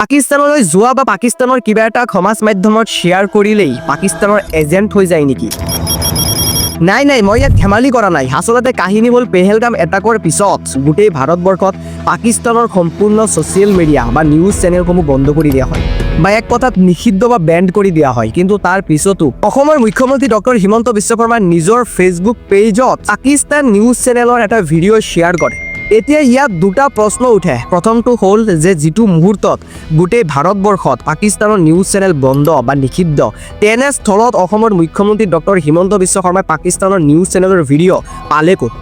পাকিস্তানলৈ যোৱা বা পাকিস্তানৰ কিবা এটা সমাজ মাধ্যমত শ্বেয়াৰ কৰিলেই পাকিস্তানৰ এজেণ্ট হৈ যায় নেকি? নাই মই ইয়াত ধেমালি কৰা নাই। আচলতে কাহিনী হ'ল পেহেলগাম এটাকৰ পিছত গোটেই ভাৰতবৰ্ষত পাকিস্তানৰ সম্পূৰ্ণ ছ'চিয়েল মিডিয়া বা নিউজ চেনেলসমূহ বন্ধ কৰি দিয়া হয় বা এক কথাত নিষিদ্ধ বা বেণ্ড কৰি দিয়া হয়। কিন্তু তাৰ পিছতো অসমৰ মুখ্যমন্ত্ৰী ডক্টৰ হিমন্ত বিশ্ব শৰ্মাই নিজৰ ফেচবুক পেজত পাকিস্তান নিউজ চেনেলৰ এটা ভিডিঅ' শ্বেয়াৰ কৰে। এতিয়া ইয়াত দুটা প্ৰশ্ন উঠে। প্ৰথমটো হ'ল যে যিটো মুহূৰ্তত গোটেই ভাৰতবৰ্ষত পাকিস্তানৰ নিউজ চেনেল বন্ধ বা নিষিদ্ধ, তেনেস্থলত অসমৰ মুখ্যমন্ত্ৰী ডক্টৰ হিমন্ত বিশ্ব শৰ্মাই পাকিস্তানৰ নিউজ চেনেলৰ ভিডিঅ' পালে ক'ত?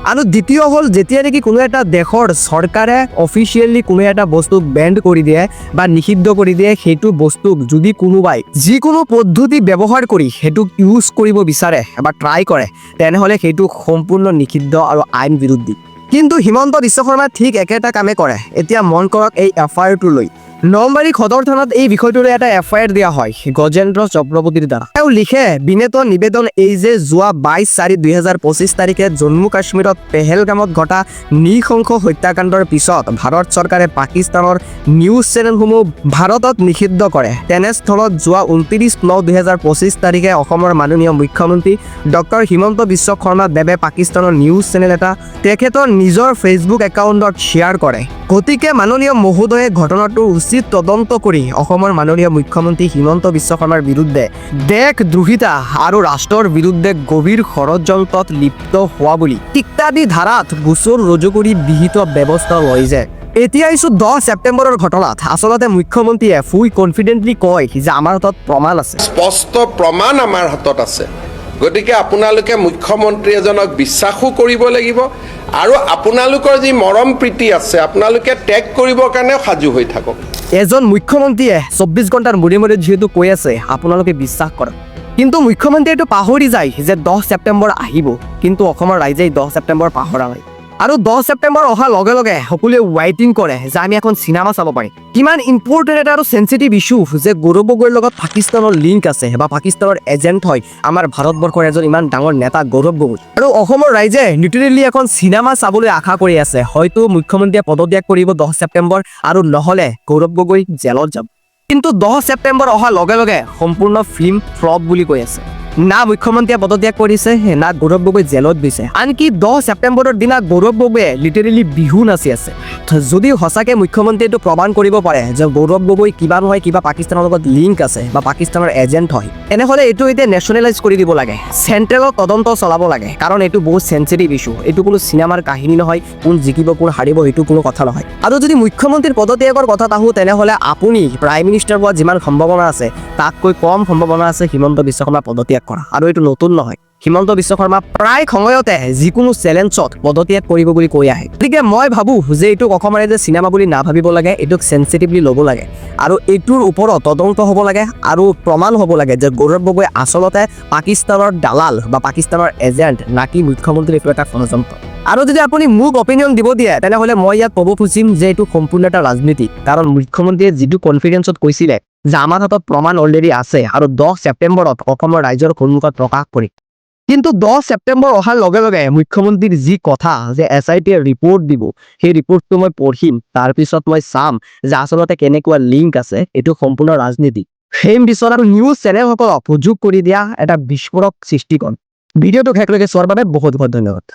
আৰু দ্বিতীয় হ'ল যেতিয়া নেকি কোনো এটা দেশৰ চৰকাৰে অফিচিয়েলি কোনো এটা বস্তুক বেণ্ড কৰি দিয়ে বা নিষিদ্ধ কৰি দিয়ে, সেইটো বস্তুক যদি কোনোবাই যিকোনো পদ্ধতি ব্যৱহাৰ কৰি সেইটোক ইউজ কৰিব বিচাৰে বা ট্ৰাই কৰে, তেনেহ'লে সেইটো সম্পূৰ্ণ নিষিদ্ধ আৰু আইন বিৰোধী। কিন্তু হিমন্ত বিশ্ব শৰ্মাই ঠিক একেটা কামে কৰে। এতিয়া মন কৰক এই এফআইআৰটো লৈ নলবাৰী সদৰ থানাত এই বিষয়টোলৈ এটা এফআইআৰ দিয়া হয় গজেন্দ্ৰ চক্ৰৱৰ্তীৰ দ্বাৰা। তেওঁ লিখে বিনেতন নিবেদন এই যে যোৱা 22/4/2025 তাৰিখে জম্মু কাশ্মীৰত পেহেলগামত ঘটা নৃশংস হত্যাকাণ্ডৰ পিছত ভাৰত চৰকাৰে পাকিস্তানৰ নিউজ চেনেলসমূহ ভাৰতত নিষিদ্ধ কৰে। তেনেস্থলত যোৱা 29/9/2025 তাৰিখে অসমৰ মাননীয় মুখ্যমন্ত্ৰী ডক্টৰ হিমন্ত বিশ্ব শৰ্মা দেৱে পাকিস্তানৰ নিউজ চেনেল এটা তেখেতৰ নিজৰ ফেচবুক একাউণ্টত শ্বেয়াৰ কৰে। গতিকে মাননীয় মহোদয়ে ঘটনাটোৰ উচিত তদন্ত কৰি অসমৰ মাননীয় মুখ্যমন্ত্ৰী হিমন্ত বিশ্ব শৰ্মাৰ বিৰুদ্ধে দেশদ্ৰোহিতা আৰু ৰাষ্ট্ৰৰ বিৰুদ্ধে গভীৰ ষড়যন্ত্ৰত লিপ্ত হোৱা বুলি ইত্যাদি ধাৰাত গোচৰ ৰুজু কৰি বিহিত ব্যৱস্থা লয় যে এতিয়া আহিছোঁ 10 ছেপ্টেম্বৰৰ ঘটনাত। আচলতে মুখ্যমন্ত্ৰীয়ে ফুল কনফিডেণ্টলি কয় যে আমাৰ হাতত প্ৰমাণ আছে, স্পষ্ট প্ৰমাণ আমাৰ হাতত আছে। গতিকে আপোনালোকে মুখ্যমন্ত্ৰী এজনক বিশ্বাসো কৰিব লাগিব আৰু আপোনালোকৰ যি মৰম প্ৰীতি আছে আপোনালোকে ত্যাগ কৰিবৰ কাৰণেও সাজু হৈ থাকক। এজন মুখ্যমন্ত্ৰীয়ে 24 ঘণ্টাৰ মূৰে মূৰে যিহেতু কৈ আছে আপোনালোকে বিশ্বাস কৰক, কিন্তু মুখ্যমন্ত্ৰীয়ে এইটো পাহৰি যায় যে 10 ছেপ্টেম্বৰ আহিব। কিন্তু অসমৰ ৰাইজে 10 ছেপ্টেম্বৰ পাহৰা নাই আৰু 10 ছেপ্টেম্বৰ অহাৰ লগে লগে সকলোৱে ৱাইটিং কৰে যে আমি এখন চিনেমা চাব পাৰিম। কিমান ইম্পৰ্টেণ্ট এটা আৰু চেঞ্চিটিভ ইছ্যু যে গৌৰৱ গগৈৰ লগত পাকিস্তানৰ লিংক আছে বা পাকিস্তানৰ এজেণ্ট হয় আমাৰ ভাৰতবৰ্ষৰ এজন ইমান ডাঙৰ নেতা গৌৰৱ গগৈ। আৰু অসমৰ ৰাইজে লিটাৰেলি এখন চিনেমা চাবলৈ আশা কৰি আছে। হয়তো মুখ্যমন্ত্ৰীয়ে পদত্যাগ কৰিব 10 ছেপ্টেম্বৰ আৰু নহ'লে গৌৰৱ গগৈ জেলত যাব। কিন্তু 10 ছেপ্টেম্বৰ অহাৰ লগে লগে সম্পূৰ্ণ ফিল্ম ফ্লপ বুলি কৈ আছে। না মুখ্যমন্ত্ৰীয়ে পদত্যাগ কৰিছে, না গৌৰৱ গগৈ জেলত গৈছে। আনকি 10 ছেপ্টেম্বৰৰ দিনা গৌৰৱ গগৈয়ে লিটাৰেলি বিহু নাচি আছে। যদি সঁচাকৈ মুখ্যমন্ত্ৰীয়ে এইটো প্ৰমাণ কৰিব পাৰে যে গৌৰৱ গগৈ কিবা নহয় কিবা পাকিস্তানৰ লগত লিংক আছে বা পাকিস্তানৰ এজেণ্ট হয়, তেনেহ'লে এইটো এতিয়া নেশ্যনেলাইজ কৰি দিব লাগে, চেণ্ট্ৰেলত তদন্ত চলাব লাগে। কাৰণ এইটো বহুত চেঞ্চিটিভ ইছ্যু। এইটো কোনো চিনেমাৰ কাহিনী নহয়, কোন জিকিব কোন হাৰিব সেইটো কোনো কথা নহয়। আৰু যদি মুখ্যমন্ত্ৰীৰ পদত্যাগৰ কথাত আহোঁ, তেনেহ'লে আপুনি প্ৰাইম মিনিষ্টাৰ হোৱাৰ যিমান সম্ভাৱনা আছে তাতকৈ কম সম্ভাৱনা আছে হিমন্ত বিশ্ব শৰ্মা পদত্যাগ কৰা। আৰু এইটো নতুন নহয়, হিমন্ত বিশ্ব শৰ্মা প্ৰায় সময়তে যিকোনো চেলেঞ্জত পদত্যাগ কৰিব বুলি কৈ আহে। গতিকে মই ভাবোঁ যে এইটোক অসমৰ যে চিনেমা বুলি নাভাবিব লাগে, এইটোক চেঞ্চিটিভলি ল'ব লাগে আৰু এইটোৰ ওপৰত তদন্ত হ'ব লাগে আৰু প্ৰমাণ হ'ব লাগে যে গৌৰৱ গগৈ আচলতে পাকিস্তানৰ দালাল বা পাকিস্তানৰ এজেণ্ট, নাকি মুখ্যমন্ত্ৰীৰ এইটো এটা ষড়যন্ত্ৰ। আৰু যদি আপুনি মোক অপিনিয়ন দিব দিয়ে, তেনেহ'লে মই ইয়াত ক'ব খুজিম যে এইটো সম্পূৰ্ণ এটা ৰাজনীতি। কাৰণ মুখ্যমন্ত্ৰীয়ে যিটো কনফিডেন্সত কৈছিলে যে আমাৰ হাতত প্ৰমাণ অলৰেডি আছে আৰু 10 ছেপ্টেম্বৰত অসমৰ ৰাইজৰ সন্মুখত প্ৰকাশ কৰি, কিন্তু 10 ছেপ্টেম্বৰ অহাৰ লগে লগে মুখ্যমন্ত্ৰীৰ যি কথা যে SITয়ে ৰিপৰ্ট দিব, সেই ৰিপৰ্টটো মই পঢ়িম, তাৰপিছত মই চাম যে আচলতে কেনেকুৱা লিংক আছে। এইটো সম্পূৰ্ণ ৰাজনীতি। ফেম বিচৰা আৰু নিউজ চেনেলসকলক সুযোগ কৰি দিয়া এটা বিস্ফোৰক সৃষ্টিকৰণ। ভিডিঅ'টো শেষলৈকে চোৱাৰ বাবে বহুত বহুত ধন্যবাদ।